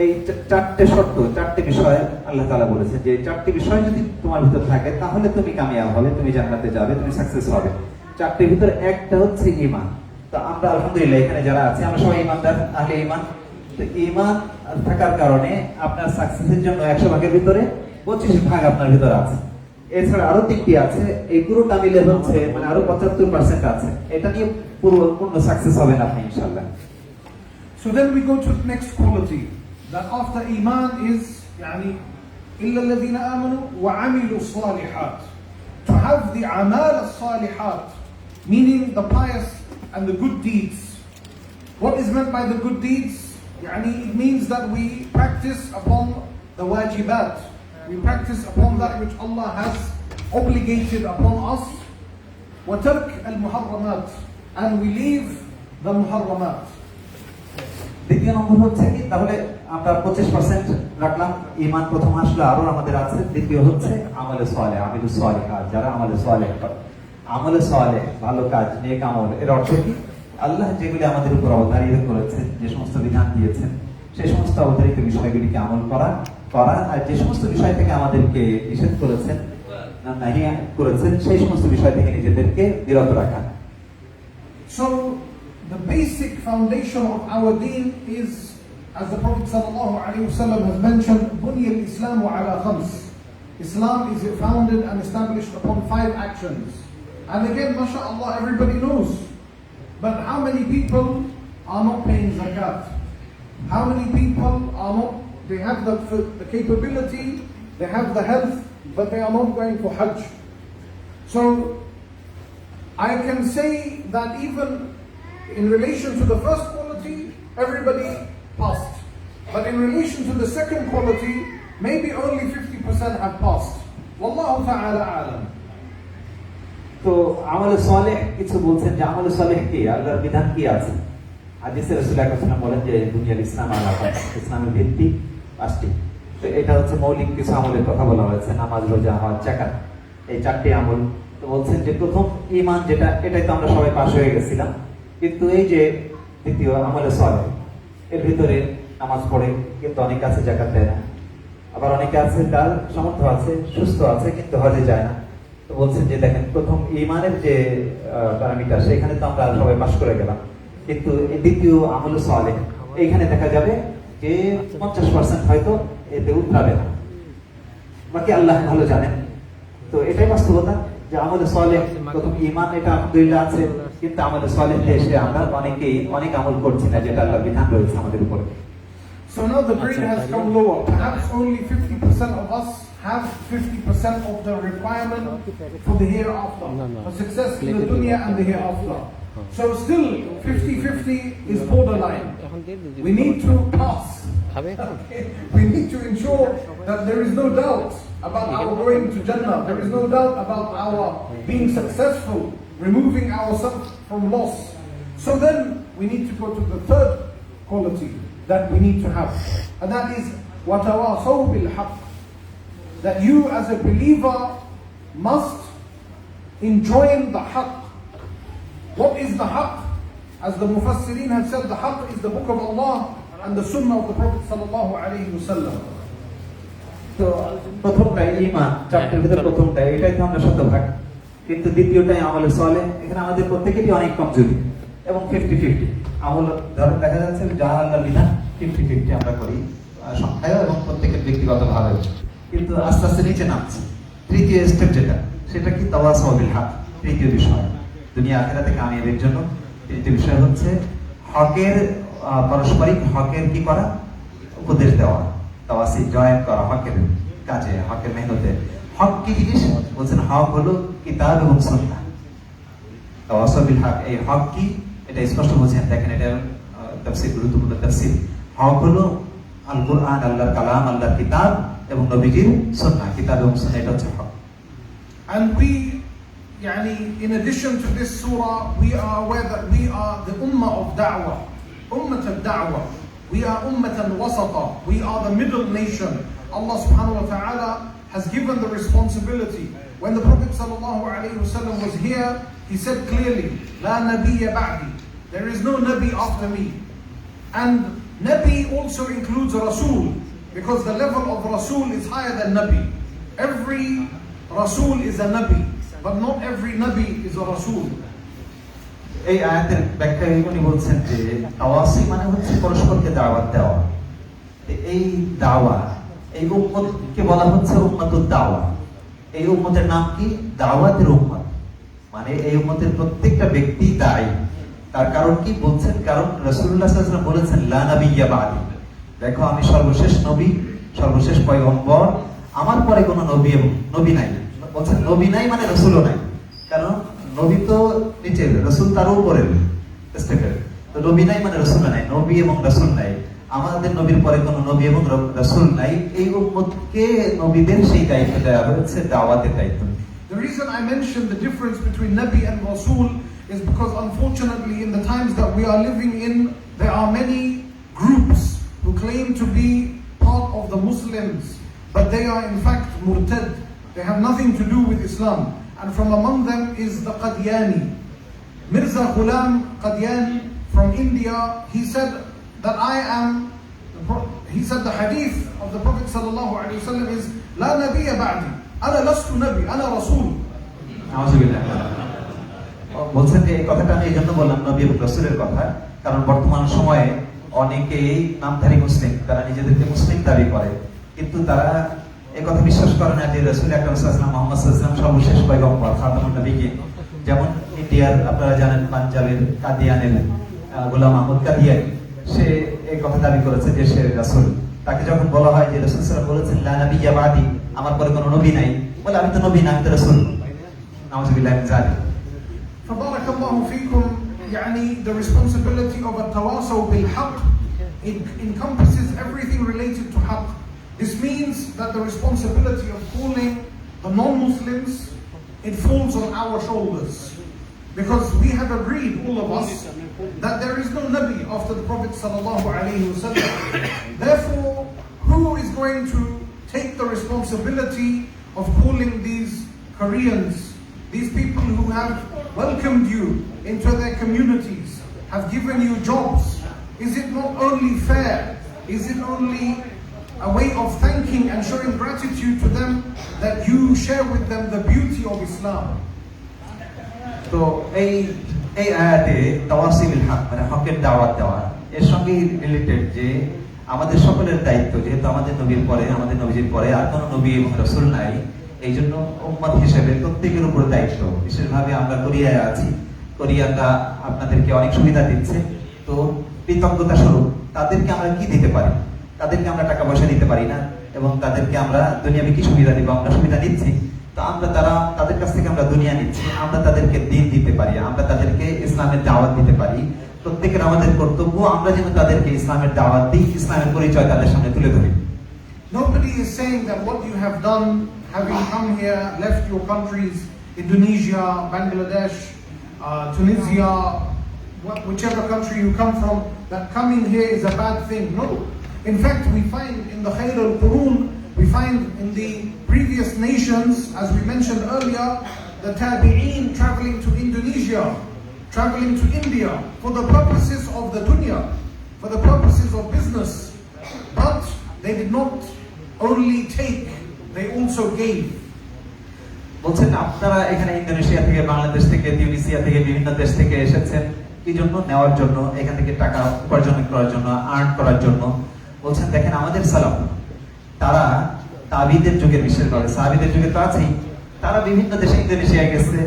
এই চারটে শর্ত, চারটে বিষয় আল্লাহ তাআলা বলেছেন যে চারটে বিষয় যদি তোমার ভিতর থাকে তাহলে তুমি কামিয়াব হবে, তুমি জান্নাতে যাবে, তুমি সাকসেস হবে। চারটির ভিতরে একটা হচ্ছে ঈমান। তো আমরা আলহামদুলিল্লাহ এখানে যারা আছি আমরা সবাই ঈমানদার, আহলে ঈমান। তো ঈমান থাকার কারণে আপনার সাকসেসের জন্য 100 ভাগের ভিতরে 25 ভাগ আপনার ভিতরে আছে। এছাড়া আরো 3টি আছে, এই পুরোটা মিলে হচ্ছে মানে আরো 75% আছে। এটা নিয়ে পূর্ণ সাকসেস হবেন আপনি ইনশাআল্লাহ। So then we go to the next quality, that after Iman is إلا الذين آمنوا وعملوا الصالحات. To have the amal al-salihat, meaning the pious and the good deeds. What is meant by the good deeds? It means that we practice upon the wajibat. We practice upon that which Allah has obligated upon us. وترك المحرمات, and we leave the muharramat. দ্বিতীয় নম্বর হচ্ছে কি, তাহলে আমরা 25% রাখলাম, ঈমান প্রথম আসলে আরো আমাদের আছে। দ্বিতীয় হচ্ছে আমলে সালেহ, আমিলুস সালিহাত, যারা আমলে সালেহ করে। আমলে সালেহ ভালো কাজ, নেক আমল, এর অর্থ কি? আল্লাহ যেগুলি আমাদের উপর অবধারিত করেছেন, যে সমস্ত বিধান দিয়েছেন সেই সমস্ত অবধারিত বিষয়গুলিকে আমল করা, আর যে সমস্ত বিষয় থেকে আমাদেরকে নিষেধ করেছেন, নাহি করেছেন, সেই সমস্ত বিষয় থেকে নিজেদেরকে বিরত রাখা। So the basic foundation of our deen is, as the Prophet ﷺ has mentioned, بُنِيَ الْإِسْلَامُ عَلَى خَمْسٍ. Islam is founded and established upon 5 actions. And again, mashallah, everybody knows. But how many people are not paying zakat? How many people are not, they have the capability, they have the health, but they are not going for Hajj. So I can say that even in relation to the first quality, everybody passed. But in relation to the second quality, maybe only 50% have passed. Wallahu ta'ala a'lam. তো আমলে সালেহ কিছু বলছেন যে আমলে সালেহ কি, আল্লাহর বিধান কি আছে। হাদিসে রাসূল সাল্লাল্লাহু আলাইহি ওয়াসাল্লাম বলেন যে দুনিয়ার ইসলাম আলা খামস, ইসলামের ভিত্তি 5টি। তো এটা হচ্ছে মৌলিক কিছু আমলের কথা বলা হয়েছে, নামাজ, রোজা, হজ, যাকাত, এই 4টি আমল। তো বলছেন যে প্রথম ঈমান যেটা, এটাই তো আমরা সবাই পাশ হয়ে গেছিলাম। কিন্তু এই যে দ্বিতীয় আমলে সালেহ, এর ভিতরে নামাজ পড়ে কিন্তু অনেকে আছে যাকাত দেয় না, আবার অনেকে আছে তার সামর্থ্য আছে, সুস্থ আছে কিন্তু হজে যায় না। তো বলছেন যে দেখেন প্রথম ঈমানের যে প্যারামিটার, সেখানে তো আমরা সবাই পাশ করে গেলাম, কিন্তু এই দ্বিতীয় আমলে সালেহ এইখানে দেখা যাবে যে 50% হয়তো এতে উতরাবে না, বাকি আল্লাহ ভালো জানেন। তো এটাই বাস্তবতা যে আমলে সালেহ প্রথম ঈমান এটা আলহামদুলিল্লাহ আছে, কিন্তু আমলে সালেহ এসে আমরা অনেকেই অনেক আমল করছি না যেটা আল্লাহর বিধান রয়েছে আমাদের উপরে। So now the grade has come lower. Perhaps only 50% of us have 50% of the requirement for the hereafter, for success in the dunya and the hereafter. So still 50-50 is borderline. We need to pass. We need to ensure that there is no doubt about our going to Jannah. There is no doubt about our being successful, removing ourselves from loss. So then we need to go to the third quality that we need to have, and that is وَتَوَاصَوْا بِالْحَقِّ, that you as a believer must enjoin the haqq. What is the haqq? As the Mufassirin have said, the haqq is the book of Allah and the sunnah of the Prophet sallallahu alaihi wasallam. তো প্রথমটাই ঈমান, 4টির ভিতরে প্রথমটা, এটাই তো আমরা শতভাগ, কিন্তু দ্বিতীয়টাই আমলে সালেহ। এখানে আমাদের প্রত্যেকেরই অনেক কমজোরি এবং 50-50 আমল। ধরেন দেখা যাচ্ছে যা আল্লাহর বিধান 50-50 আমরা করি সংখ্যায় এবং প্রত্যেকের ব্যক্তিগত ভাবে, কিন্তু আস্তে আস্তে নিচে নামছে। তৃতীয় স্টেপ যেটা, সেটা কি তাওয়াসাউ বিল হক, তৃতীয় বিষয় দুনিয়া আখিরাতে কামিয়াবির জন্য। তৃতীয় বিষয় হচ্ছে হকের, পারস্পরিক হকের কি করা, উপদেশ দেওয়া, তাওয়াসি, জয়েন করা হকের কাজে, হকের মেহনতে। হক কি জিনিস বলছেন? হক হলো কিতাব এবং সুন্নাহ। তাওয়াসাউ বিল হক, এই হক কি এটা স্পষ্ট বলছেন, দেখেন এটা তাফসীর, গুরুত্বপূর্ণ তাফসীর। হক হলো আল কুরআন, আল্লাহর কালাম, আল্লাহর কিতাব এবং নবীজির সুন্নাহ, কিতাব এবং সুন্নাহ, এটা হচ্ছে হক। And we, in addition to this surah, we are aware that we are the ummah of da'wah, ummah of da'wah. We are ummatan wasata. We are the middle nation. Allah subhanahu wa ta'ala has given the responsibility. When the Prophet sallallahu alaihi wasallam was here, he said clearly, La nabiyya ba'di. There is no nabi after me. And Nabi also includes Rasul, because the level of Rasul is higher than Nabi. Every Rasul is a Nabi, but not every Nabi is a Rasul. এই আয়াতের ব্যাখ্যায় উনি বলছেন যে তাওয়াসি মানে হচ্ছে পরস্পরকে দাওয়াত দেওয়া। এই দাওয়া, এই উম্মতকে বলা হচ্ছে উম্মতুদ দাওয়া। এই উম্মতের নাম কি? দাওয়াতের উম্মত। মানে এই উম্মতের প্রত্যেকটা ব্যক্তি দায়ী। তার কারণ কি বলছেন? কারণ রাসূলুল্লাহ সাল্লাল্লাহু আলাইহি ওয়াসাল্লাম বলেছেন লা নাবিয়্যা বাদি, দেখো আমি সর্বশেষ নবী, সর্বশেষ পয়গম্বর, আমার পরে কোনো নবী নাই। বলছেন নবী নাই মানে রাসূলও নাই, কারণ নবী তো নিচে, রাসূল তার উপরে স্টেপের। তো নবী নাই মানে রাসূল নাই, নবী এবং রাসূল নাই। আমাদের নবীর পরে কোনো নবী এবং রাসূল নাই। এই উম্মতকে নবীদের সেই দায়িত্ব দেওয়া হয়েছে, দাওয়াতের দায়িত্ব। The reason I mentioned the difference between Nabi and Rasul is because unfortunately in the times that we are living in, there are many groups who claim to be part of the Muslims, but they are in fact murtad. They have nothing to do with Islam. And from among them is the Qadiani. Mirza Ghulam Qadiani from India, he said that he said the hadith of the Prophet sallallahu alaihi wasallam is La nabiyya ba'di, ana lastu nabi, ana rasul. বলছেন যে এই কথাটা আমি এই জন্য বললাম নবী এবং রাসূলের কথা, কারণ বর্তমান সময়ে অনেকেই নামধারী মুসলিম, তারা নিজেদেরকে মুসলিম দাবি করে, কিন্তু তারা এই কথা বিশ্বাস করে না যে রাসূল আকরাম সাল্লাল্লাহু আলাইহি ওয়াসাল্লাম মুহাম্মদ সাল্লাল্লাহু আলাইহি ওয়াসাল্লাম সর্বশেষ পয়গম্বর, খাতামুন নবিয়্যিন। যেমন ইন্ডিয়ার আপনারা জানেন পাঞ্জাবের কাদিয়ানের গোলাম আহমদ কাদিয়ানি, সে এই কথা দাবি করেছে যে সে রাসূল। তাকে যখন বলা হয় যে রাসূল সাল্লাল্লাহু আলাইহি ওয়াসাল্লাম বলেছেন লা নাবিয়্যা বাদি, আমার পরে কোনো নবী নাই, বলে আমি তো নবী না, আমি তো রাসূল। নাউযুবিল্লাহি মিন যালিক। Fabarakallahu feekum, yani the responsibility of at-tawasaw bil haqq, it encompasses everything related to haqq. This means that the responsibility of calling the non-Muslims, it falls on our shoulders. Because we have agreed, all of us, that there is no Nabi after the Prophet sallallahu alaihi wasallam. Therefore, who is going to take the responsibility of calling these Koreans, these people who have welcomed you into their communities, have given you jobs? Is it not only fair? Is it only a way of thanking and showing gratitude to them that you share with them the beauty of Islam? তো এই আয়াতে তাওয়াসি বিল হক মানে হকের দাওয়াত দেওয়া, এর সঙ্গে related যে আমাদের সকলের দায়িত্ব, যেহেতু আমাদের নবীর পরে, আমাদের নবীজির পরে আর কোনো নবী এবং রাসূল নাই, এই জন্য উম্মত হিসেবে প্রত্যেকের উপর দায়িত্ব। বিশেষভাবে আমরা কোরিয়ায় আছি, কোরিয়ানরা আপনাদেরকে অনেক সুবিধা দিচ্ছে, তো কৃতজ্ঞতা স্বরূপ তাদেরকে আমরা কি দিতে পারি? তাদেরকে আমরা টাকা পয়সা দিতে পারি না, এবং তাদেরকে আমরা দুনিয়াবি কি সুবিধা দিব? আমরা সুবিধা নিচ্ছি, তো আমরা তাদের কাছ থেকে আমরা দুনিয়া নিচ্ছি, আমরা তাদেরকে দিন দিতে পারি, আমরা তাদেরকে ইসলামের দাওয়াত দিতে পারি। প্রত্যেকের আমাদের কর্তব্য আমরা যেন তাদেরকে ইসলামের দাওয়াত দিই, ইসলামের পরিচয় তাদের সামনে তুলে ধরি। Nobody is saying that what you have done, having come here, left your countries, Indonesia, Bangladesh, Tunisia, whichever country you come from, that coming here is a bad thing. No. In fact, we find in the Khair al-Qurun, we find in the previous nations, as we mentioned earlier, the Tabi'een traveling to Indonesia, traveling to India for the purposes of the dunya, for the purposes of business. But they did not only take, they also gave. বলছেন আপনারা এখানে Indonesia থেকে, বাংলাদেশ থেকে, তিউনিসিয়া থেকে, বিভিন্ন দেশ থেকে এসেছেন কি জন্য? নেওয়ার জন্য, এখান থেকে টাকা উপার্জন করার জন্য, আর্ন করার জন্য। বলছেন দেখেন আমাদের সালাফ, তারা তাবিদের যুগে, বিশেষ করে সাহাবীদের যুগে তো আছেই, তারা বিভিন্ন দেশে, ইন্দোনেশিয়ায় গেছে,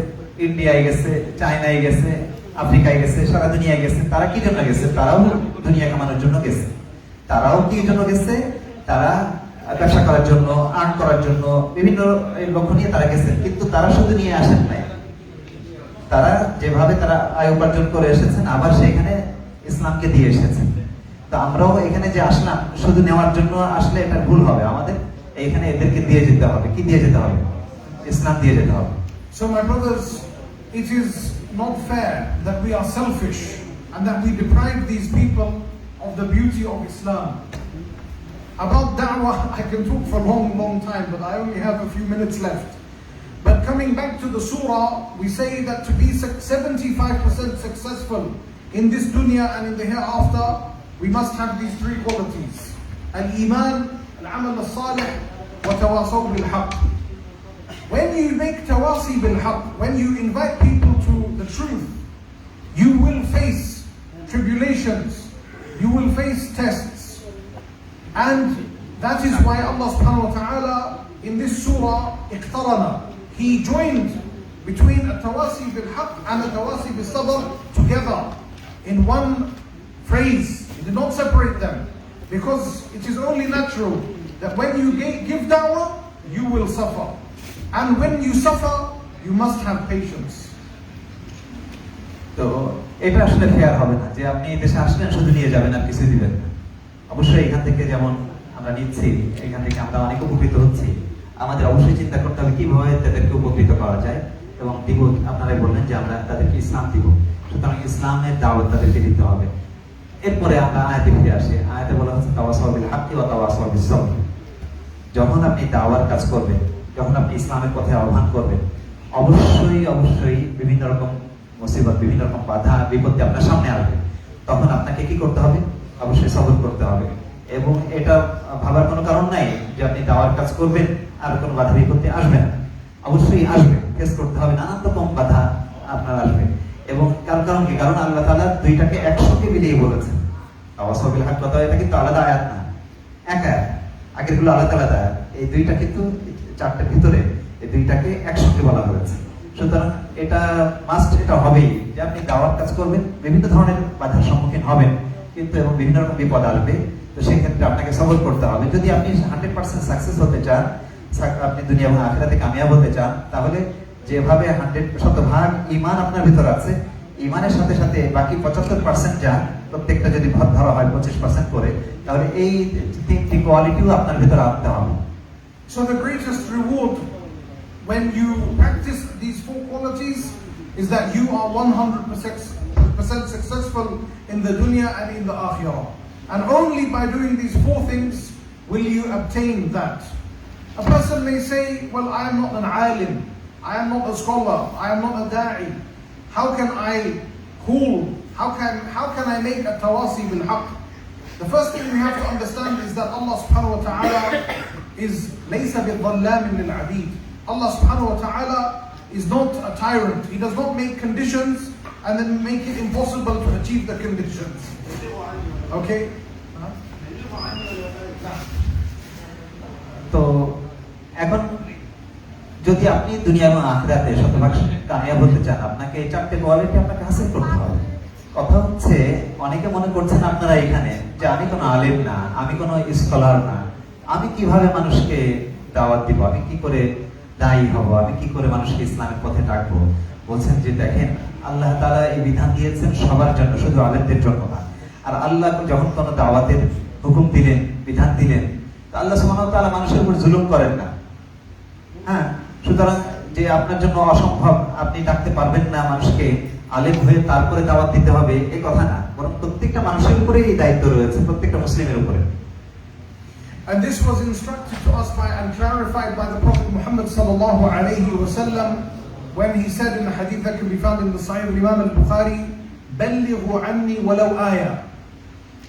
ইন্ডিয়ায় গেছে, চায়নায় গেছে, আফ্রিকায় গেছে, সারা দুনিয়ায় গেছে। তারা কি জন্য গেছে? তারাও দুনিয়া কামানোর জন্য গেছে। তারাও কি জন্য গেছে? তারা ব্যবসা করার জন্য, আর্ন করার জন্য, বিভিন্ন লক্ষ্য নিয়ে তারা গেছে। কিন্তু তারা শুধু নিয়ে আসেন নাই, তারা যেভাবে তারা আয় উপার্জন করে এসেছেন, আবার সেখানে ইসলামকে দিয়ে এসেছেন। তো আমরাও এখানে যে আসলাম শুধু নেওয়ার জন্য আসলে এটা ভুল হবে। আমাদের এইখানে এদেরকে দিয়ে যেতে হবে। কি দিয়ে যেতে হবে? ইসলাম দিয়ে যেতে হবে। So my brothers, it is not fair that we are selfish and that we deprive these people of the beauty of Islam. About da'wah, I can talk for a long time, but I only have a few minutes left. But coming back to the surah, we say that to be 75% successful in this dunya and in the hereafter, we must have these three qualities: al-iman, al-amal al-salih, wa tawasaw bil-haqq. When you make tawasi bil-haqq, when you invite people to the truth, you will face tribulations, you will face tests. And that is why Allah subhanahu wa ta'ala in this surah, iqtarana, He joined between at-tawasi bil-haqq and at-tawasi bil-sabr together in one phrase. He did not separate them, because it is only natural that when you give da'wah, you will suffer. And when you suffer, you must have patience. তো এটা আসলে fair হবে না যে আপনি দেশে আসলেন শুধু নিয়ে যাবেন আর কিছু দিবেন না। অবশ্যই এখান থেকে যেমন আমরা নিচ্ছি, এখান থেকে আমরা অনেক উপকৃত হচ্ছি, আমাদের অবশ্যই চিন্তা করতে হবে কিভাবে তাদেরকে উপকৃত করা যায় এবং দিব। আপনারাই বললেন যে আমরা তাদেরকে ইসলাম দিব, সুতরাং ইসলামের দাওয়াত তাদেরকে দিতে হবে। এরপরে আমরা আয়াতে ফিরে আসি। আয়াতে বলা হচ্ছে তাওয়াসাউ বিল হাক্কি ওয়া তাওয়াসাউ বিস সবর। যখন আপনি দাওয়ার কাজ করবেন, যখন আপনি ইসলামের পথে আহ্বান করবেন, অবশ্যই বিভিন্ন রকম মুসিবত, বিভিন্ন রকম বাধা বিপত্তি আপনার সামনে আসবে। তখন আপনাকে কি করতে হবে? অবশ্যই সবর করতে হবে। এবং এটা ভাবার কোনো কারণ নাই যে আপনি দাওয়ার কাজ করবেন আর কোনো বাধা বিপত্তি আসবে না। অবশ্যই আসবে, ফেস করতে হবে, নানান রকম বাধা আপনার আসবে। এবং কারণ কি? কারণ আল্লাহ তাআলা দুইটাকে একসঙ্গে মিলিয়ে বলেছেন। তাওয়াসাউ বিল হাক্ক কথা, এটা কিন্তু আলাদা আয়াত না, এক আয়াত। আগেরগুলো আলাদা আলাদা আয়াত, এই দুইটা কিন্তু চারটার ভিতরে এই দুইটাকে একসঙ্গে বলা হয়েছে। সুতরাং এটা মাস্ট, এটা হবেই যে আপনি দাওয়ার কাজ করবেন, বিভিন্ন ধরনের বাধার সম্মুখীন হবেন, কিন্তু এবং বিভিন্ন রকম বিপদ আসবে। তো সেক্ষেত্রে আপনাকে সবর করতে হবে। যদি আপনি 100% সাকসেস হতে চান, আপনি দুনিয়া এবং আখিরাতে কামিয়াব হতে চান, তাহলে যেভাবে 100% ঈমান আপনার ভিতর আছে, ঈমানের সাথে সাথে বাকি 75% যা প্রত্যেকটা যদি ধরা হয় 25% করে, তাহলে এই তিনটি কোয়ালিটিও আপনার ভিতর আনতে হবে। So the greatest reward when you practice these four qualities is that you are 100% successful in the dunya and in the akhirah. And only by doing these four things will you obtain that. A person may say, well, I am not an alim, I am not a scholar, I am not a da'i. How can I call? How can I make a tawasi bil haqq? The first thing we have to understand is that Allah subhanahu wa ta'ala is laysa bil dhallamin lil abid. Allah subhanahu wa ta'ala is not a tyrant. He does not make conditions and then make it impossible to achieve the conditions. Okay? তো এখন যদি আপনি দুনিয়া এবং আখিরাতে শতভাগ কামিয়াব হতে চান, আপনাকে এই চারটে কোয়ালিটি আপনাকে হাসিল করতে হবে। কথা হচ্ছে, অনেকে মনে করছেন আপনারা এখানে যে আমি কোনো আলেম না, আমি কোনো স্কলার না, আমি কিভাবে মানুষকে দাওয়াত দিব, আমি কি করে দায়ী হব, আমি কি করে মানুষকে ইসলামের পথে ডাকবো। বলছেন যে দেখেন, আল্লাহ তাআলা এই বিধান দিয়েছেন সবার জন্য, শুধু আলেমদের জন্য না। আর আল্লাহ যখন কোনো দাওয়াতের হুকুম দিলেন, বিধান দিলেন, আল্লাহ সুবহানাহু ওয়া তাআলা মানুষের উপর জুলুম করেন না। হ্যাঁ, সুতরাং যে আপনার জন্য অসম্ভব, আপনি ডাকতে পারবেন না মানুষকে, আলেম হয়ে তারপরে দাওয়াত দিতে হবে, এই কথা না। বরং প্রত্যেকটা মানুষের উপরে এই দায়িত্ব রয়েছে, প্রত্যেকটা মুসলিমের উপরে। And this was instructed to us by and clarified by the Prophet Muhammad sallallahu alayhi wa sallam when he said in the hadith that can be found in the Sahih of Imam al-Bukhari, "Ballighu anni walau ayah."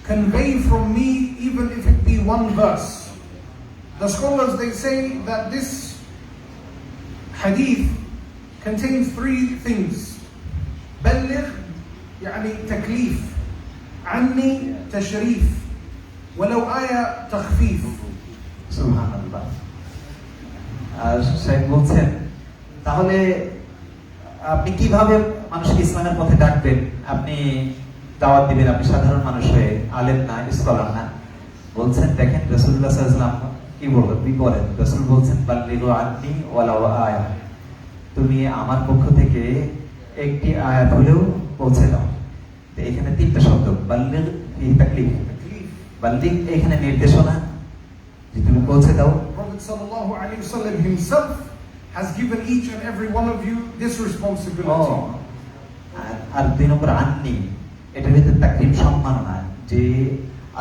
Convey from me even if it be one verse. The scholars, they say that this hadith contains three things. Balligh يعني تكليف, عني تشريف, ولو آية تخفيف. সুবহানাল্লাহ। আর শেখ বলছেন, তাহলে আপনি কিভাবে মানুষকে ইসলামের পথে ডাকবেন, আপনি দাওয়াত দিবেন, আপনি সাধারণ মানুষ হয়ে, আলেম না, স্কলার না। বলছেন দেখেন, রাসূলুল্লাহ সাল্লাল্লাহু আলাইহি ওয়াসাল্লাম কি বলেন? রাসূল বলছেন, বাল্লিগু আন্নি ওয়ালাউ আয়া, তুমি আমার পক্ষ থেকে একটি আয়াত হলেও পৌঁছে দাও। তো এখানে তিনটা শব্দ, বাল্লিগ, তাকলিফ। বাল্লিগ এখানে নির্দেশনা যে তুমি পৌঁছে দাও। Prophet sallallahu alaihi wasallam himself has given each and every one of you this responsibility. আর দুই নম্বর আন্নি, এটার ভিতরে তাকরিম, সম্মাননা, যে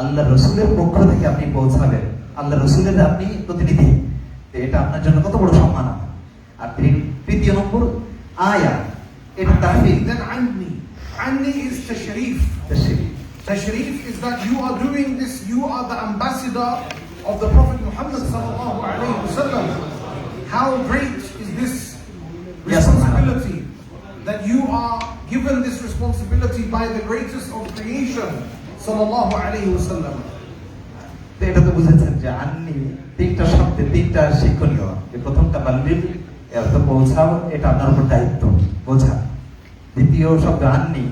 আল্লাহ রসুলের পক্ষ থেকে আপনি পৌঁছাবেন, আল্লাহ রসুলের আপনি প্রতিনিধি, এটা আপনার জন্য কত বড় সম্মান। আর তৃতীয় নম্বর আয়া, এটা Tahfiz. Then anni is tashrif. Tashrif is that you are doing this, you are the ambassador of the Prophet Muhammad sallallahu alayhi wasallam. How great is this responsibility, that you are given this responsibility by the greatest of creation sallallahu alayhi wasallam. তো এটা তো বুঝেছেন যে আন্নি তিনটা শব্দে তিনটা শিক্ষণীয়। যে প্রথমটা বাল্লিগ, এর অর্থ পৌঁছাও, এটা আপনার উপর দায়িত্ব, বোঝা। দ্বিতীয় শব্দ আন্নি,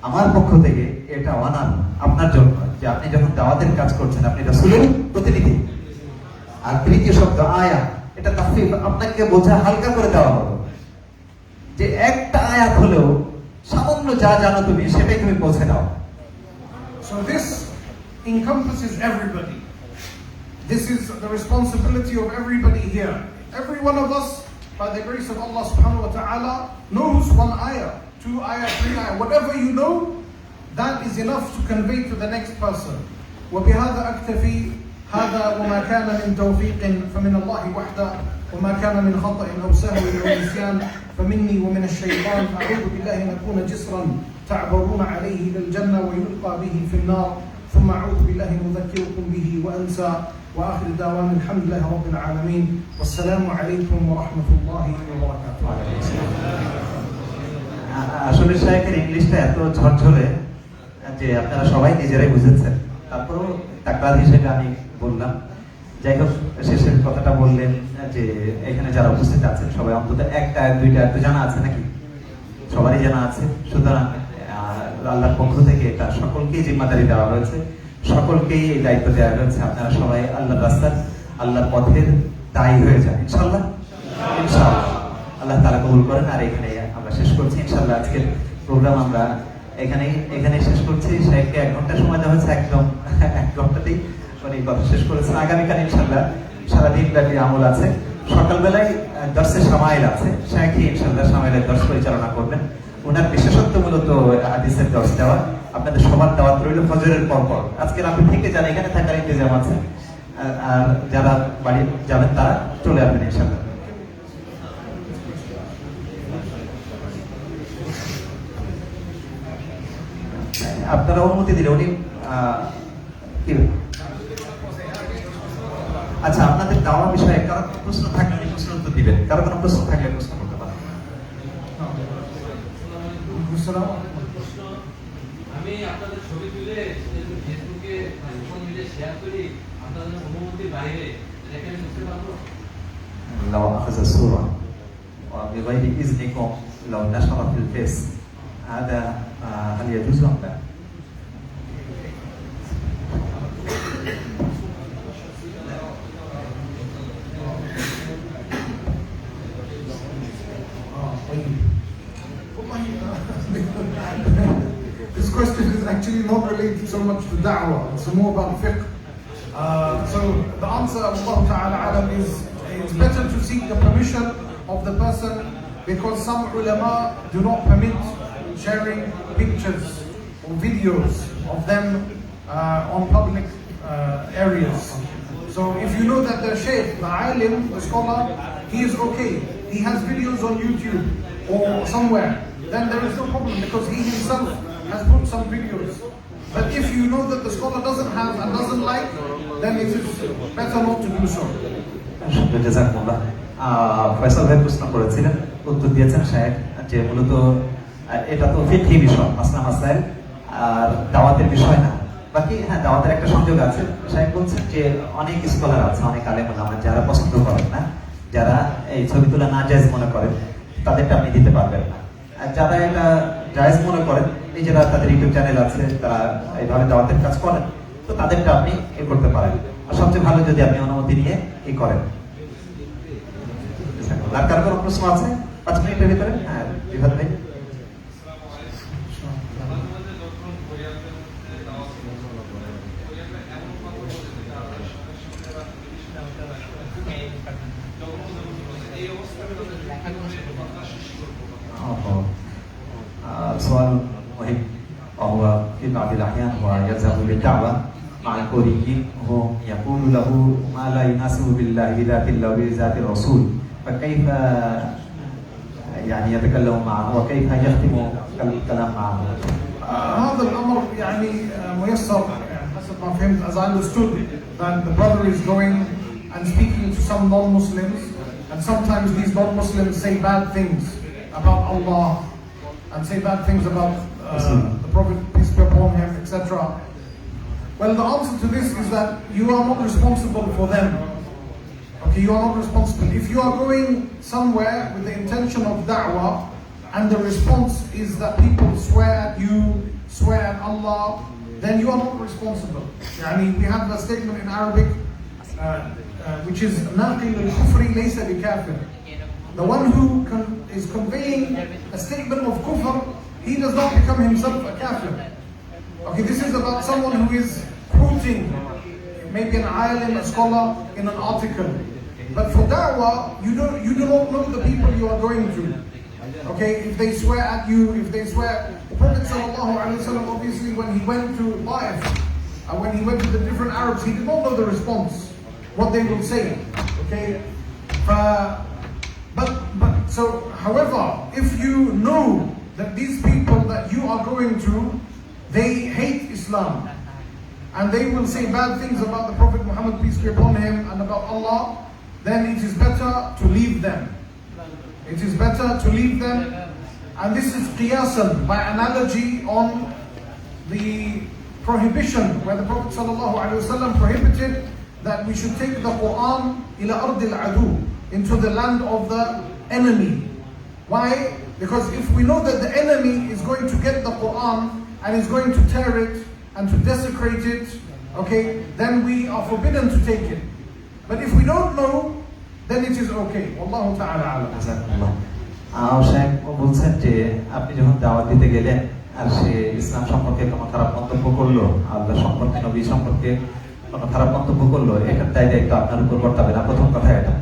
আমার পক্ষ থেকে এটা অনার, আপনার জন্য, যে আপনি যখন দাওয়াতের কাজ করছেন আপনি রাসূলের প্রতিনিধি। আর তৃতীয় শব্দ আয়া, এটা তাফসীর, আপনাকে বোঝা হালকা করে দেওয়া হলো, যে একটা আয়াত হলেও সামান্য যা জানো তুমি সেটাই তুমি পৌঁছে দাও। So this encompasses everybody. This is the responsibility of everybody here. Every one of us, by the grace of Allah subhanahu wa ta'ala, knows one ayah, two ayah, three ayah. Whatever you know, that is enough to convey to the next person. وبهذا أكتفي. هذا وما كان من توفيق فمن الله وحده وما كان من خطأ أو سهو أو نسيان فمني ومن الشيطان. أعوذ بالله أن أكون جسرا تعبرون عليه إلى الجنة ويلقى به في النار. ثم أعوذ بالله أن أذكركم به وأنسى. وآخر دعوانا الحمد لله رب العالمين والسلام عليكم ورحمة الله وبركاته. আসলে শায়েখের ইংলিশটা এত ঝরঝরে যে আপনারা সবাই নিজেরাই বুঝেছেন, তারপরেও তাকরার হিসেবে আমি বললাম। যাই হোক, শেষের কথাটা বললেন যে এখানে যারা উপস্থিত আছেন সবাই অন্তত একটা দুইটা একটু জানা আছে নাকি? সবারই জানা আছে। সুতরাং আল্লাহর পক্ষ থেকে এটা সকলকেই জিম্মাদারি দেওয়া হয়েছে, সকলকেই এই দায়িত্ব দেওয়া হয়েছে। আপনারা সবাই আল্লাহর রাস্তার, আল্লাহর পথের দায়ী হয়ে যান ইনশাআল্লাহ। ইনশাআল্লাহ আল্লাহ তাআলা কবুল করেন। আর এখানে আমরা শেষ করছি ইনশাআল্লাহ। আজকের প্রোগ্রাম আমরা এখানেই শেষ করছি। শায়েখকে 1 ঘন্টা সময় দেওয়া হয়েছে, একদম 1 ঘন্টাতেই উনি কথা শেষ করেছেন। আগামীকাল ইনশাআল্লাহ সারাদিন ব্যাপী আমল আছে। সকালবেলায় দর্শে সামাইল আছে, শায়েখই ইনশাআল্লাহ সামাইলের দর্শ পরিচালনা করবেন। ওনার বিশেষত্ব মূলত হাদিসের দর্শ দেওয়া। আপনাদের সবার দাওয়াত রইল ফজরের পর। আজকে রাতে থেকে যারা এখানে থাকার ইন্তজাম আছে, আর যারা বাড়ি যাবেন তারা চলে আসবেন ইনশাআল্লাহ। আপনারা অনুমতি দিলে উনি কি, আচ্ছা, আপনাদের দাওয়া বিষয়ে কারো কোনো প্রশ্ন থাকলে উনি প্রশ্ন উত্তর দিবেন। কারো কোনো প্রশ্ন থাকলে প্রশ্ন করতে পারেন। আমি আপনাদের ছবি তুলে ফেসবুকে সোশ্যাল মিডিয়ায় শেয়ার করি, আপনাদের অনুমতির বাইরে রেখে বুঝতে পারবো? لو أخذ صورة وبغير إذنكم لو نشر في الفيس هذا هل يجوز أم لا؟ This question is actually not related so much to da'wah, it's more about fiqh. So the answer of Allah Ta'ala alam is it's better to seek the permission of the person, because some ulama do not permit sharing pictures or videos of them on public areas. So if you know that the shaykh, the alim, the scholar, he is okay, he has videos on YouTube or somewhere, then there is no problem, because he himself has put some videos. But if you know that the scholar doesn't have and doesn't like, then it is better not to do so. জাযাকুমুল্লাহ। Faisal ভাই প্রশ্ন করেছিলেন, উত্তর দিয়েছেন শায়েখ, যে মূলত এটা তো ফিকহি বিষয়, মাসলা মাসাইল, আর দাওয়াতের বিষয় না। বাকি হ্যাঁ, দাওয়াতের একটা সংযোগ আছে। শায়েখ বলছেন যে অনেক স্কলার আছে, অনেক আলেম ওলামা যারা পছন্দ করেন না, যারা এই ছবি তোলা নাজায়েজ মনে করেন, তাদেরটা আপনি দিতে পারবেন না। আর যারা এটা জায়েজ মনে করেন, নিজেরা তাদের ইউটিউব চ্যানেল আছে, তারা এইভাবে দাওয়াতের কাজ করেন, তো তাদেরটা আপনি করতে পারেন। আর সবচেয়ে ভালো যদি আপনি অনুমতি নিয়ে করেন। আর কার কোনো প্রশ্ন আছে 5 মিনিটের ভিতরে? হ্যাঁ, বিভাদ ভাই। سؤال مهم، وهو في بعض الأحيان هو يذهب للدعوة مع الكوريين وهو يقول له ما لا يناسب بالله بذات الله وبذات الرسول، فكيف يعني يتكلم معه وكيف يختم الكلام معه؟ هذا الأمر يعني ميسر حسب ما فهمت, as I understood that the brother is going and speaking to some non-Muslims, and sometimes these non-Muslims say bad things about Allah and say bad things about the Prophet, peace be upon him, etc. Well, the answer to this is that you are not responsible for them. Okay, you are not responsible. If you are going somewhere with the intention of da'wah, and the response is that people swear at you, swear at Allah, then you are not responsible. Yani, we have a statement in Arabic which is ناقل الكفر ليس بكافر. The one who is conveying a statement of kufr, he does not become himself a kafir. Okay, this is about someone who is quoting maybe an alim, a scholar in an article. But for da'wah, you do not know the people you are going to. Okay, if they swear at you, if they swear, the Prophet ﷺ, obviously when he went to Taif, when he went to the different Arabs, he did not know the response, what they will say. Okay, so however, if you know that these people that you are going to, they hate Islam, and they will say bad things about the Prophet Muhammad, peace be upon him, and about Allah, then it is better to leave them. It is better to leave them. And this is qiyasan, by analogy on the prohibition, where the Prophet ﷺ prohibited that we should take the Quran ila ardil adu, into the land of the enemy. Why? Because if we know that the enemy is going to get the Quran and is going to tear it and to desecrate it, okay, then we are forbidden to take it. But if we don't know, then it is okay. Wallahu ta'ala alam. সাহেব বলছেন যে আপনি যখন দাওয়াত দিতে গেলেন আর সে ইসলাম সম্পর্কে কোনো খারাপ মন্তব্য করলো, আল্লাহ সম্পর্কে, নবী সম্পর্কে কোনো খারাপ মন্তব্য করলো, এটার দায়িত্ব আপনার উপর বর্তাবে না, প্রথম কথা এটা।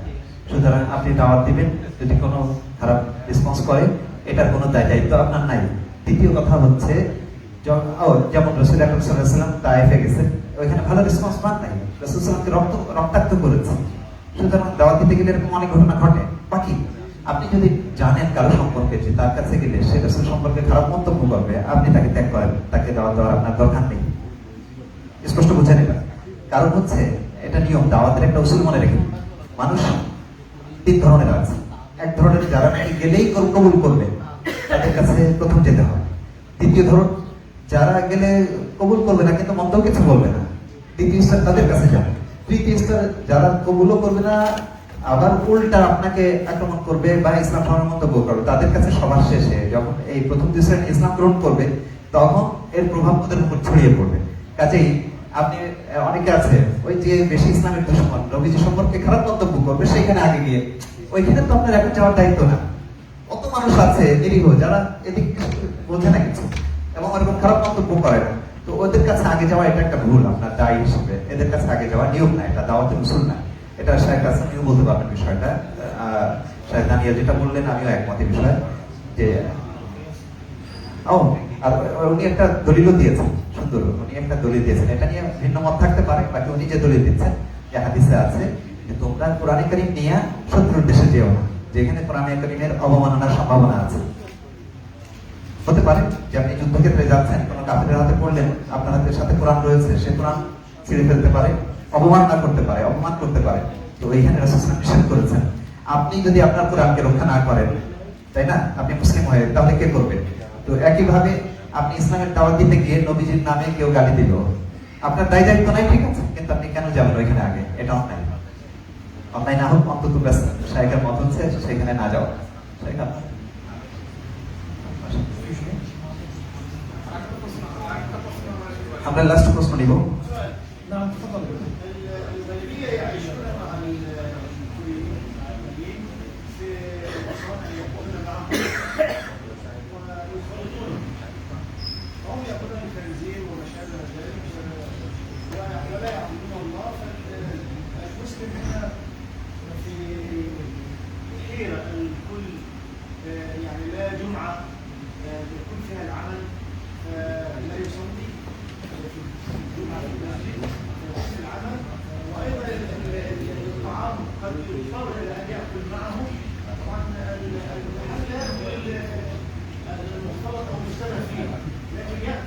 সুতরাং আপনি দাওয়াত দিবেন, যদি কোনো খারাপ রেসপন্স করে এটার কোনো দায়িত্ব আপনার নাই। দ্বিতীয় কথা হচ্ছে যেমন রাসূল আকরাম সাল্লাল্লাহু আলাইহি ওয়াসাল্লাম তায়েফে গেছেন, ওইখানে ভালো রেসপন্স পান নাই, রাসূল সাল্লাল্লাহু আলাইহি ওয়াসাল্লামকে রক্তাক্ত করেছে। সুতরাং দাওয়াত দিতে গেলে এরকম অনেক ঘটনা ঘটে। বাকি আপনি যদি জানেন কারো সম্পর্কে যে তার কাছে গেলে সে রাসূল সম্পর্কে খারাপ মন্তব্য করবে, আপনি তাকে ত্যাগ করেন, তাকে দাওয়াত দেওয়ার আপনার দরকার নেই। স্পষ্ট বুঝেন এটা? কারণ হচ্ছে এটা নিয়ম, দাওয়াতের একটা উসুল মনে রেখে। মানুষ তিন ধরনের আছে। এক ধরনের যারা নাকি গেলেই কবুল করবে, তাদের কাছে প্রথম যেতে হবে। দ্বিতীয় ধরন যারা গেলে কবুল করবে না কিন্তু মন্দ কিছু বলবে না, দ্বিতীয় স্তর তাদের কাছে যাবে। তৃতীয় স্তর যারা কবুলও করবে না, আবার উল্টা আপনাকে আক্রমণ করবে বা ইসলাম ধর্মের মন্তব্য করবে, তাদের কাছে সবার শেষে যখন এই প্রথম দুই শ্রেণী ইসলাম গ্রহণ করবে, তখন এর প্রভাব ওদের উপর ছড়িয়ে পড়বে। কাজেই আপনি অনেকে আছে ওই যে বেশি ইসলামের দুশমন, নবীজি সম্পর্কে খারাপ মন্তব্য করবে, সেইখানে আগে গিয়ে ওইখানে তো আপনার এখন যাওয়ার দায়িত্ব না। কত মানুষ আছে নিরীহ যারা এদিক বোঝে না কিছু এবং ওরকম খারাপ মন্তব্য করে না, তো ওদের কাছে আগে যাওয়া এটা একটা ভুল আপনার দায়ী হিসেবে। এদের কাছে আগে যাওয়া নিয়ম না, এটা দাওয়াতের উসুল না। এটা শাহেদ কাসেমিও বলতে পারবেন বিষয়টা। শাহেদ দানিয়া যেটা বললেন আমিও একমত এই বিষয়ে। যে আর উনি একটা দলিলও দিয়েছেন, সুন্দর, উনি একটা দলিল দিয়েছেন, এটা নিয়ে ভিন্ন মত থাকতে পারে, বাকি উনি যে দলিল দিচ্ছেন যে হাদিসে আছে যে তোমরা কোরআনে কারীম নিয়ে শত্রুর দেশে যেও না, যেখানে কোরআনে কারীমের অবমাননার সম্ভাবনা আছে। হতে পারে যে আপনি যুদ্ধক্ষেত্রে যাচ্ছেন, কোনো কাফেরের হাতে পড়লেন, আপনার হাতের সাথে কোরআন রয়েছে, সে কোরআন ছিঁড়ে ফেলতে পারে, অবমাননা করতে পারে, অপমান করতে পারে, তো এইখানে রাসূল নিষেধ করেছেন। আপনি যদি আপনার কোরআনকে রক্ষা না করেন, তাই না, আপনি মুসলিম হয়ে, তাহলে কে করবে? তো একইভাবে আপনি ইসলামের দাওয়াত দিতে গিয়ে নবীজির নামে কেউ গালি দিল, আপনার দায়িত্ব নাই, ঠিক আছে, কিন্তু আপনি কেন যাবেন ওইখানে আগে? এটা অন্যায়। অন্যায় না হোক, অন্তত শায়েখের মত হচ্ছে সেখানে না যাও। আমরা লাস্ট প্রশ্ন নিব। الكل يعني لا جمعة يكون فيها العمل لا يصلي في الجمعة في المسجد في العمل، وأيضا الطعام قد يضطر إلى أن يأكل معه. طبعا المحل لا يأكل المختلط أو المجتمع فيه، لكن يأكل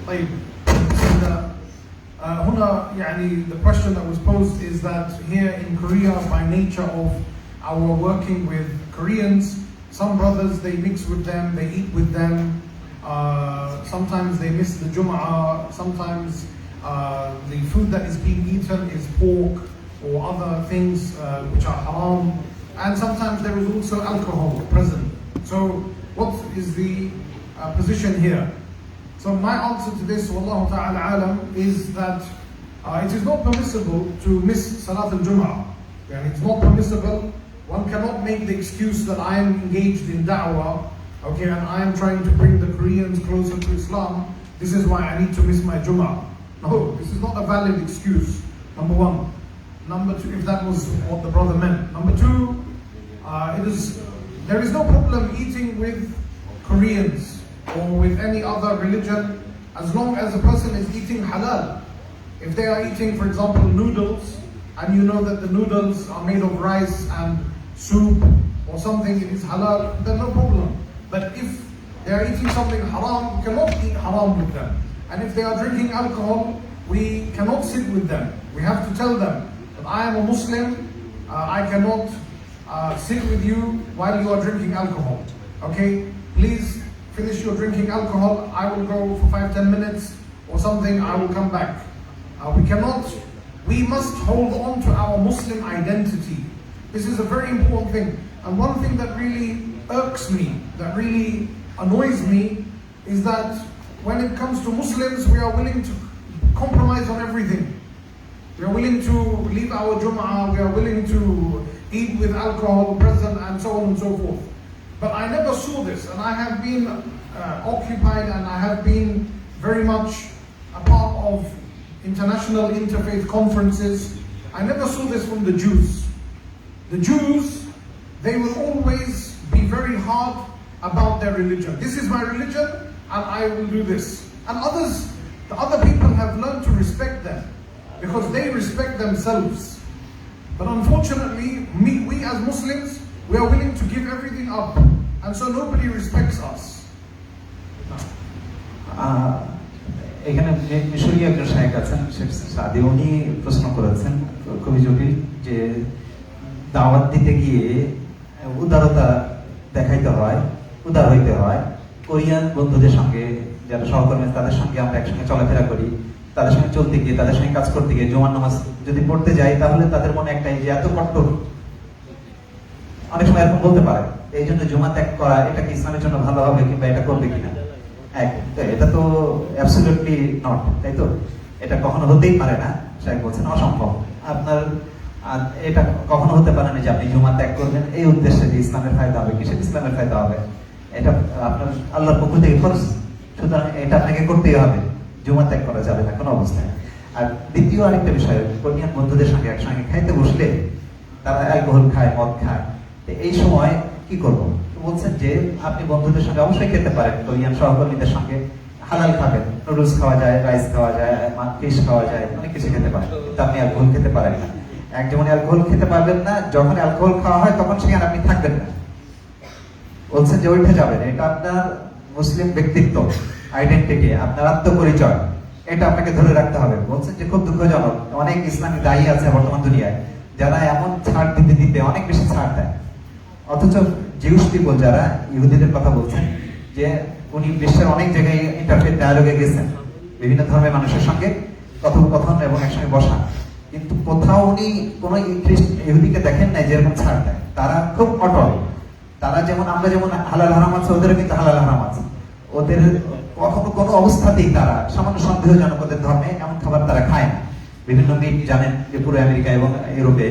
طيب هنا يعني the question that was posed is that here in Korea, by nature of our working with Koreans, some brothers, they mix with them, they eat with them, sometimes they miss the Jum'ah, sometimes the food that is being eaten is pork or other things which are haram, and sometimes there is also alcohol present. So what is the position here? So my answer to this, wallahu ta'ala alam, is that it is not permissible to miss Salat al-Jum'ah. And it's not permissible. One cannot make the excuse that I am engaged in da'wah, okay, and I am trying to bring the Koreans closer to Islam. This is why I need to miss my Jum'ah. No, this is not a valid excuse, number one. Number two, if that was what the brother meant. Number two, there is no problem eating with Koreans or with any other religion as long as a person is eating halal. If they are eating, for example, noodles, and you know that the noodles are made of rice and soup or something, it is halal, then no problem. But if they are eating something haram, we cannot eat haram with them. And if they are drinking alcohol, we cannot sit with them. We have to tell them that I am a Muslim, I cannot sit with you while you are drinking alcohol. Okay? Please finish your drinking alcohol. I will go for 5-10 minutes or something, I will come back. We must hold on to our Muslim identity. This is a very important thing. And one thing that really irks me, that really annoys me, is that when it comes to Muslims, we are willing to compromise on everything. We are willing to leave our Jum'ah, we are willing to eat with alcohol present, and so on and so forth. But I never saw this, and I have been occupied, and I have been very much a part of international interfaith conferences. I never saw this from the Jews. The Jews, they will always be very hard about their religion. This is my religion, and I will do this. And others, the other people have learned to respect them because they respect themselves. But unfortunately, we as Muslims, we are willing to give everything up, and so nobody respects us. এখানে মিশরীয় একজন শায়েখ আছেন, শেখ সাদি, উনি প্রশ্ন করেছেন খুবই জটিল, যে দাওয়াত দিতে গিয়ে উদারতা দেখাইতে হয়, উদার হইতে হয়। কোরিয়ান বন্ধুদের সঙ্গে, যারা সহকর্মী, তাদের সঙ্গে আমরা একসঙ্গে চলাফেরা করি, তাদের সঙ্গে চলতে গিয়ে, তাদের সঙ্গে কাজ করতে গিয়ে, জুমার নামাজ যদি পড়তে যাই, তাহলে তাদের মনে একটাই যে এত কট্টর, অনেক সময় এরকম বলতে পারে, এই জন্য জুমা ত্যাগ করা এটা কি ইসলামের জন্য ভালো হবে, কিংবা এটা করবে কিনা। এটা তো অ্যাবসলিউটলি নট, তাই তো? এটা কখনো হতেই পারে না, শায়েখ বলছেন অসম্ভব। আপনার এটা কখনো হতে পারে না যে আপনি জুমা ত্যাগ করবেন এই উদ্দেশ্যে যে ইসলামের ফায়দা হবে, কিসের ইসলামের ফায়দা হবে। এটা আপনার আল্লাহর পক্ষ থেকে ফরজ, সুতরাং এটা আপনাকে করতেই হবে, জুমা ত্যাগ করা যাবে না কোনো অবস্থায়। আর দ্বিতীয় আরেকটা বিষয়, কোরিয়ান বন্ধুদের সঙ্গে একসঙ্গে খাইতে বসলে তারা অ্যালকোহল খায়, মদ খায়, এই সময় কি করবো? বলছেন যে আপনি বন্ধুদের সঙ্গে অবশ্যই খেতে পারেন, কোরিয়ান সহকর্মীদের সঙ্গে হালাল খাবেন, নুডলস খাওয়া যায়, রাইস খাওয়া যায়, ফিশ খাওয়া যায়, অনেক কিছু খেতে পারেন, কিন্তু আপনি অ্যালকোহল খেতে পারেন না। যেমন অ্যালকোহল খেতে পারবেন না, যখন অ্যালকোহল খাওয়া হয় তখন সেখানে আপনি থাকবেন না। বলছেন যে উঠে যাবেন, এটা আপনার মুসলিম ব্যক্তিত্ব, আইডেন্টিটি, আপনার আত্মপরিচয়, এটা আপনাকে ধরে রাখতে হবে। বলছেন যে খুব দুঃখজনক, অনেক ইসলামী দায়ী আছে বর্তমান দুনিয়ায় যারা এমন ছাড় দিতে দিতে অনেক বেশি ছাড় দেয়, অথচ জিউস পিপল যারা ইহুদিদের কথা বলছেন, যে উনি বিশ্বের অনেক জায়গায় ইন্টারফেথ ডায়ালগে গেছেন, বিভিন্ন ধর্মের মানুষের সঙ্গে কথোপকথন এবং একসঙ্গে বসা, কিন্তু কোথাও উনি কোন ইহুদিকে দেখেন নাই যেরকম ছাড় দেয়। তারা খুব অটল, তারা যেমন, আমরা যেমন হালাল হারাম আছে, ওদেরও কিন্তু হালাল হারাম আছে। ওদের কখনো কোনো অবস্থাতেই তারা সামান্য সন্দেহজনক ওদের ধর্মে এমন খাবার তারা খায় না। বিভিন্ন মিট জানেন যে পুরো আমেরিকা এবং ইউরোপে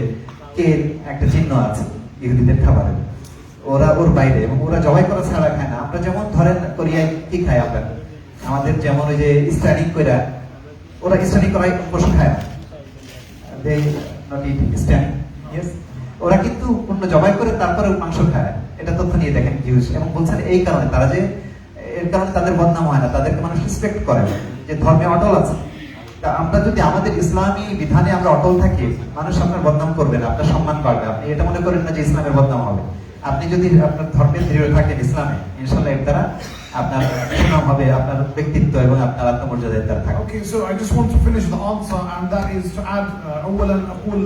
কে একটা চিহ্ন আছে ইহুদিদের খাবারে, ওরা ওর বাইরে, এবং ওরা জবাই করা ছাড়া খায় না। আমরা যেমন ধরেন কোরিয়ায় কি খাই, আমরা আমাদের যেমন ওই যে স্টাডিং করে, ওরা স্টাডিং করাই পশু খায় না, ওরা কিন্তু পূর্ণ জবাই করে তারপরে মাংস খায়। এটা তথ্য নিয়ে দেখেন জিউস, এবং বলছেন এই কারণে তারা যে, এর কারণে তাদের বদনাম হয় না, তাদেরকে মানুষ রেসপেক্ট করে, যে ধর্মে অটল আছে। তা আমরা যদি আমাদের ইসলামী বিধানে আমরা অটল থাকি, মানুষ আপনার বদনাম করবে না, আপনার সম্মান পাবে। আপনি এটা মনে করেন না যে ইসলামের বদনাম হবে। আপনি যদি আপনার ধর্মে দৃঢ় থাকেন ইসলামে, ইনশাআল্লাহ এর দ্বারা আপনার সুনামভাবে আপনার ব্যক্তিত্ব এবং আপনার আত্মমর্যাদায় তার থাকে। Okay, so I just want to finish the answer, and that is to add أولا أقول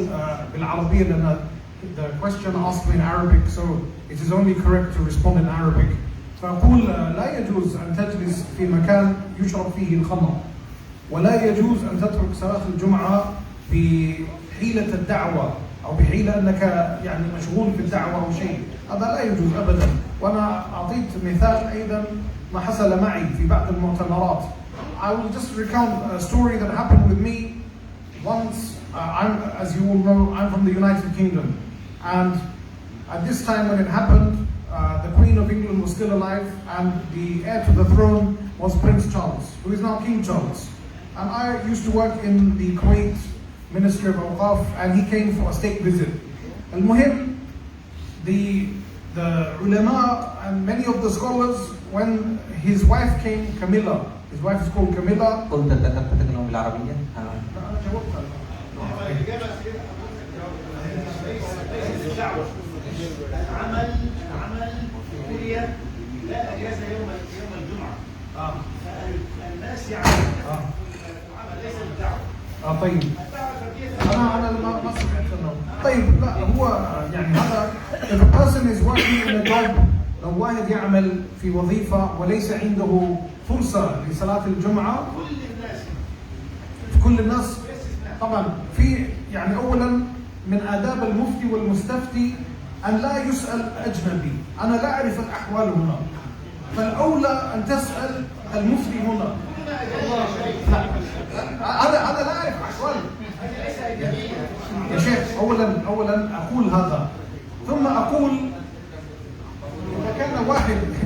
بالعربية لأن the question asked me in Arabic, so it is only correct to respond in Arabic. فأقول لا يجوز أن تجلس في مكان يشرب فيه الخمر، ولا يجوز أن تترك صلاة الجمعة بحيلة الدعوة أو بحيلة أنك يعني مشغول في الدعوة أو شيء، هذا لا يجوز أبدا. وأنا أعطيت مثال أيضا ما حصل معي في بعض المؤتمرات. I will just recount a story that happened with me once. As you all know, I'm from the United Kingdom, and at this time when it happened, the Queen of England was still alive, and the heir to the throne was Prince Charles, who is now King Charles. And I used to work in the Kuwait Ministry of Awqaf, and he came for a state visit. Al-Muhim, the ulama and many of the scholars, when his wife came, Camilla, his wife is called Camilla. قلت تتكلم بالعربية؟ الدعوة العمل في كوريا لا اجازه يوم الجمعه. فالناس يعملون العمل ليس الدعوه. طيب. أنا ما سمعت إنه. طيب لا هو يعني هذا if a person is working in a job، لو واحد يعمل في وظيفة وليس عنده فرصة لصلاة الجمعة، كل الناس طبعا في يعني أولا من آداب المفتي والمستفتي أن لا يسأل أجنبي. أنا لا أعرف الأحوال هنا، فالأولى أن تسأل المفتي هنا. لا أنا لا أعرف أحوال يا شيخ. أولا أقول هذا، ثم أقول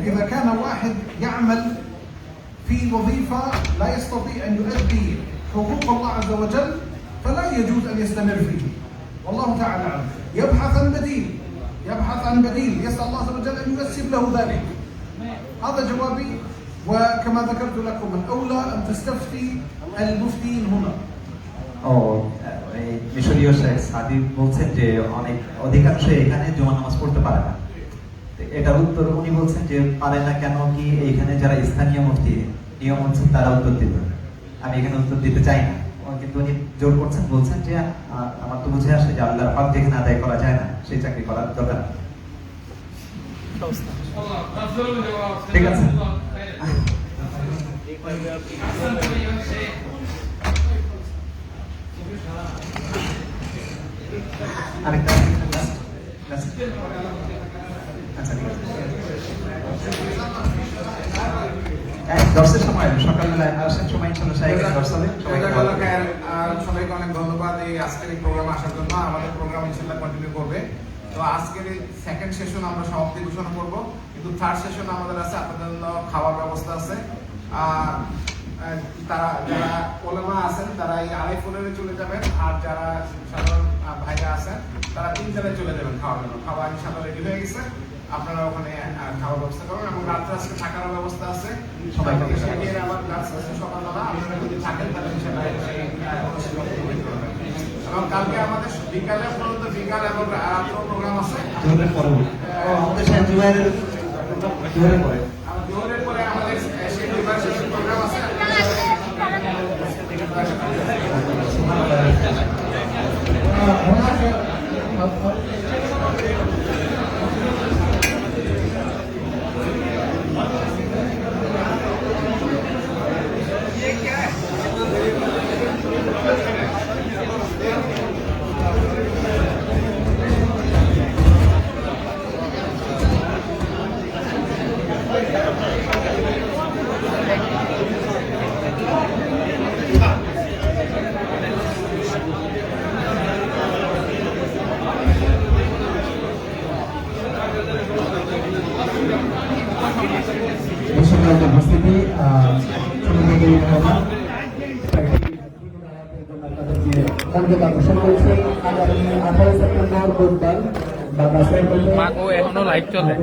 إذا كان واحد يعمل في وظيفة لا يستطيع أن يؤدي حقوق الله عز وجل فلا يجوز أن يستمر فيه، والله تعالى أعلم. يبحث عن بديل، يسأل الله عز وجل أن ييسر له ذلك. هذا جوابي. وكما ذكرت لكم الأولى أن تستفتي المفتين هنا. মিশরীয় শেখ সাদি বলছেন যে অনেক অধিকাংশ এখানে জুমা নামাজ পড়তে পারে না। এটার উত্তর উনি বলছেন যে পারে না কেন, কি এইখানে যারা স্থানীয় মুফতি নিয়ম হচ্ছে তারা উত্তর দিবে, আমি এখানে উত্তর দিতে চাই না। কিন্তু উনি জোর করছেন, বলছেন যে আমার তো বুঝে আসে যে আল্লাহর হক যেখানে আদায় করা যায় না সেই চাকরি করার দরকার। ঠিক আছে। আরেকটা আচ্ছা ঠিক আছে। দর্শের সময় সকালবেলা আসার সময় সবাইকে অনেক ধন্যবাদ এই আজকের এই প্রোগ্রামে আসার জন্য। আমাদের প্রোগ্রাম ইনশাআল্লাহ কন্টিনিউ করবে। তো আজকের এই সেকেন্ড সেশন আমরা সমাপ্তি ঘোষণা করব, কিন্তু থার্ড সেশন আমাদের আছে, আপনাদের জন্য খাওয়ার ব্যবস্থা আছে। তারা যারা ওলামা আছেন তারা এই আড়াই ফোরে চলে যাবেন, আর যারা সাধারণ ভাইরা আছেন তারা 3 জায়গায় চলে যাবেন খাওয়ার জন্য। খাবার ইনশাআল্লাহ রেডি হয়ে গেছে, আপনারা ওখানে খাওয়ার ব্যবস্থা করবেন, এবং রাত্রে আজকে থাকার ব্যবস্থা আছে। সবাইকে আবার সকালবেলা আপনারা যদি থাকেন তাহলে এবং কালকে আমাদের বিকালে পর্যন্ত বিকাল এবং রাত্র প্রোগ্রাম আছে। জোহরের পরে আমাদের সেই প্রোগ্রাম আছে। উপস্থিতি আকর্ষণ করছে আগামী 18 সেপ্টেম্বর বুধবার এখনো লাইভ চলে।